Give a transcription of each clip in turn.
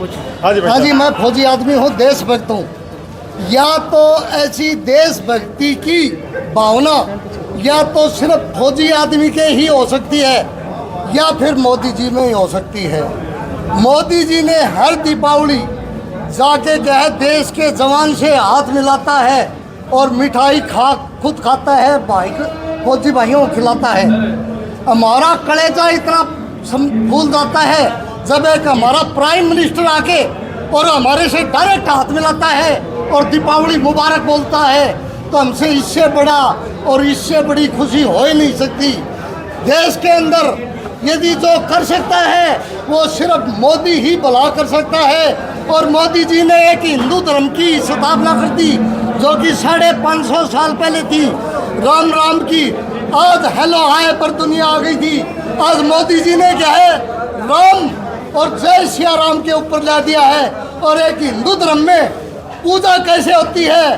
हाँ जी, मैं फौजी आदमी हूँ, देशभक्त हूँ। या तो ऐसी देशभक्ति की भावना या तो सिर्फ फौजी आदमी के ही हो सकती है या फिर मोदी जी में ही हो सकती है। मोदी जी ने हर दीपावली जाके जो है देश के जवान से हाथ मिलाता है और मिठाई खुद खाता है, फौजी भाइयों को खिलाता है। हमारा कलेजा इतना फूल जाता है जब एक हमारा प्राइम मिनिस्टर आके और हमारे से डायरेक्ट हाथ मिलाता है और दीपावली मुबारक बोलता है, तो हमसे इससे बड़ा और इससे बड़ी खुशी हो ही नहीं सकती। देश के अंदर यदि जो कर सकता है वो सिर्फ मोदी ही भला कर सकता है। और मोदी जी ने एक हिंदू धर्म की स्थापना कर दी जो कि 550 साल पहले थी, राम राम की। आज हेलो हाय पर दुनिया आ गई थी। आज मोदी जी ने क्या है, राम और जय सिया राम के ऊपर ला दिया है। और एक हिंदू धर्म में पूजा कैसे होती है,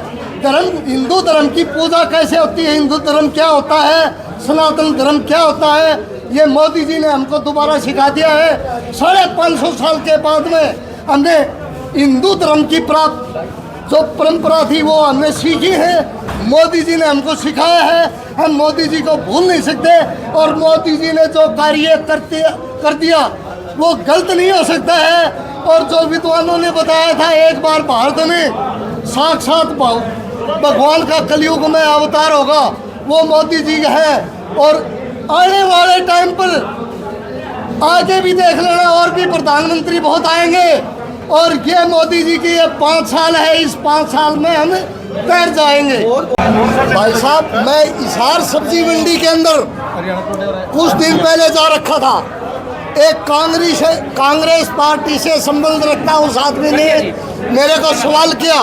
हिंदू धर्म की पूजा कैसे होती है, हिंदू धर्म क्या होता है, सनातन धर्म क्या होता है, ये मोदी जी ने हमको दोबारा सिखा दिया है। 550 साल के बाद में हमने हिंदू धर्म की जो परंपरा थी वो हमने सीखी है, मोदी जी ने हमको सिखाया है। हम मोदी जी को भूल नहीं सकते और मोदी जी ने जो कार्य कर दिया वो गलत नहीं हो सकता है। और जो विद्वानों ने बताया था एक बार भारत में साक्षात भगवान का कलयुग में अवतार होगा, वो मोदी जी है। और आने वाले टाइम पर आगे भी देख लेना और भी प्रधानमंत्री बहुत आएंगे। और ये मोदी जी की ये 5 साल है, इस 5 साल में हम तैर जाएंगे। भाई साहब, मैं हिसार सब्जी मंडी के अंदर कुछ दिन पहले जा रखा था। एक कांग्रेस पार्टी से संबंध रखता उस आदमी ने मेरे को सवाल किया,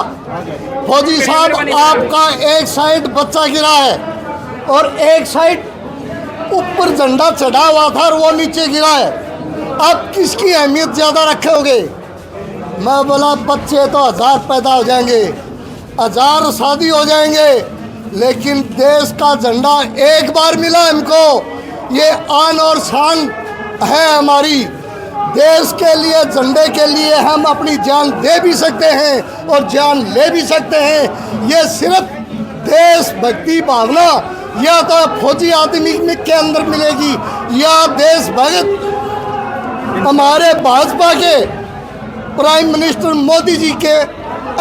फौजी साहब आपका एक साइड बच्चा गिरा है और एक साइड ऊपर झंडा चढ़ा हुआ था और वो नीचे गिरा है, आप किसकी अहमियत ज़्यादा रखोगे? मैं बोला बच्चे तो 1000 पैदा हो जाएंगे, 1000 शादी हो जाएंगे, लेकिन देश का झंडा एक बार मिला हमको, ये आन और शान है हमारी। देश के लिए, झंडे के लिए हम अपनी जान दे भी सकते हैं और जान ले भी सकते हैं। ये सिर्फ देशभक्ति भावना या तो फौजी आदमी के अंदर मिलेगी या देशभक्त हमारे भाजपा के प्राइम मिनिस्टर मोदी जी के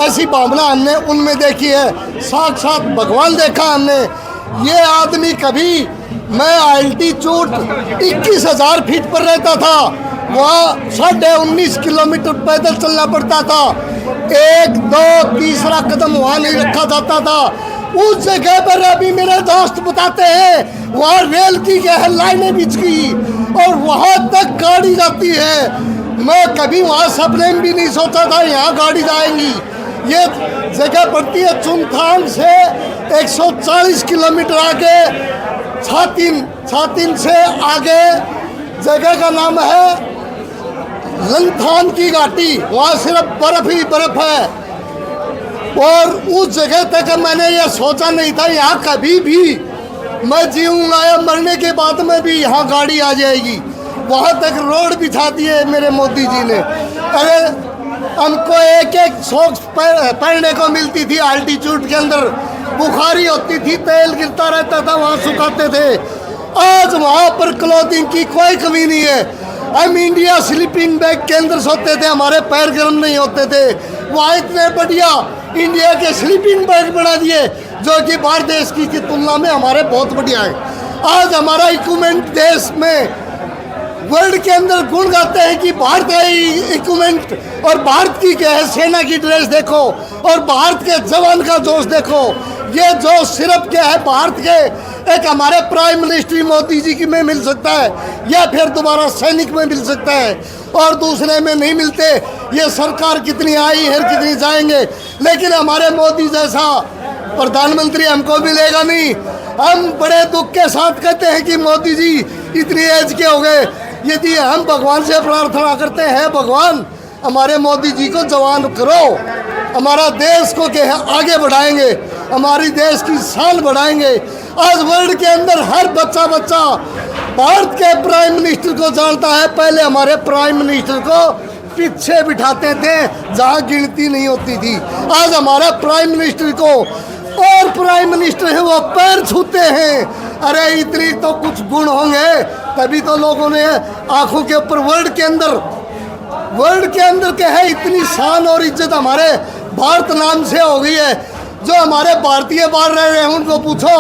ऐसी भावना हमने उनमें देखी है। साक्षात भगवान देखा हमने। ये आदमी कभी, मैं अल्टीट्यूड 21,000 फीट पर रहता था, वहाँ 19.5 किलोमीटर पैदल चलना पड़ता था, 1, 2, तीसरा कदम वहाँ नहीं रखा जाता था। उस जगह पर अभी मेरे दोस्त बताते हैं वहाँ रेल की लाइनें बिछ गई और वहाँ तक गाड़ी जाती है। मैं कभी वहाँ सपने में भी नहीं सोचा था यहाँ गाड़ी जाएंगी। ये जगह पड़ती है चुनथांग से 140 किलोमीटर आगे, छातीन से आगे जगह का नाम है लंथान की घाटी, वहाँ सिर्फ बर्फ ही बर्फ है। और उस जगह तक मैंने ये सोचा नहीं था यहाँ कभी भी मैं जीऊँगा या मरने के बाद में भी यहाँ गाड़ी आ जाएगी। वहाँ तक रोड बिछा दिए मेरे मोदी जी ने। अरे हमको एक सॉक्स पहनने को मिलती थी, अल्टीट्यूड के अंदर बुखारी होती थी, तेल गिरता रहता था, वहाँ सुखाते थे। आज वहाँ पर क्लोथिंग की कोई कमी नहीं है। हम इंडिया स्लीपिंग बैग के अंदर सोते थे, हमारे पैर गर्म नहीं होते थे। वहाँ इतने बढ़िया इंडिया के स्लीपिंग बैग बना दिए जो कि बाहर देश की तुलना में हमारे बहुत बढ़िया है। आज हमारा इक्विपमेंट देश में वर्ल्ड के अंदर गुण गाते हैं कि भारत का इक्विपमेंट और भारत की क्या है, सेना की ड्रेस देखो और भारत के जवान का जोश देखो। ये जो सिर्फ क्या है भारत के एक हमारे प्राइम मिनिस्टर मोदी जी की में मिल सकता है या फिर दोबारा सैनिक में मिल सकता है और दूसरे में नहीं मिलते। ये सरकार कितनी आई है कितनी जाएंगे, लेकिन हमारे मोदी जैसा प्रधानमंत्री हमको मिलेगा नहीं। हम बड़े दुख के साथ कहते हैं कि मोदी जी इतनी एज के हो गए। यदि हम भगवान से प्रार्थना करते हैं, भगवान हमारे मोदी जी को जवान करो, हमारा देश को क्या है आगे बढ़ाएंगे, हमारी देश की शान बढ़ाएंगे। आज वर्ल्ड के अंदर हर बच्चा भारत के प्राइम मिनिस्टर को जानता है। पहले हमारे प्राइम मिनिस्टर को पीछे बिठाते थे जहां गिनती नहीं होती थी। आज हमारे प्राइम मिनिस्टर को और प्राइम मिनिस्टर है वो पैर छूते हैं। अरे इतनी तो कुछ गुण होंगे तभी तो लोगों ने आंखों के ऊपर वर्ल्ड के अंदर क्या है इतनी शान और इज्जत हमारे भारत नाम से हो गई है। जो हमारे भारतीय बाहर रह रहे हैं उनको पूछो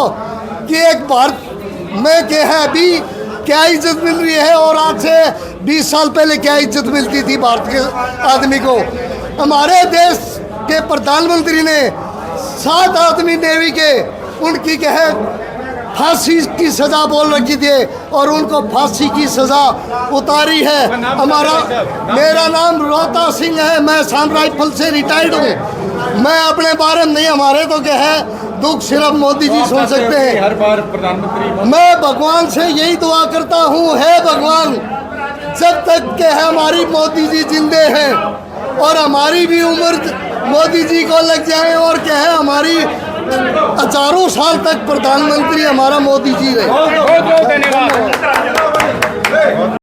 कि एक भारत में क्या है अभी क्या इज्जत मिल रही है और आज से 20 साल पहले क्या इज्जत मिलती थी भारत के आदमी को। हमारे देश के प्रधानमंत्री ने 7 आदमी नेवी के उनकी क्या है फांसी की सजा बोल रखी थी और उनको फांसी की सजा उतारी है। मेरा नाम रोहता सिंह है, मैं असम राइफल से रिटायर्ड हूँ। मैं अपने बारे में नहीं, हमारे तो क्या है दुख सिर्फ मोदी जी सुन सकते हैं। हर बार प्रधानमंत्री मैं भगवान से यही दुआ करता हूँ, हे भगवान जब तक के है हमारी मोदी जी जिंदे हैं और हमारी भी उम्र मोदी जी को लग जाए और क्या है हमारी हजारों साल तक प्रधानमंत्री हमारा मोदी जी रहे।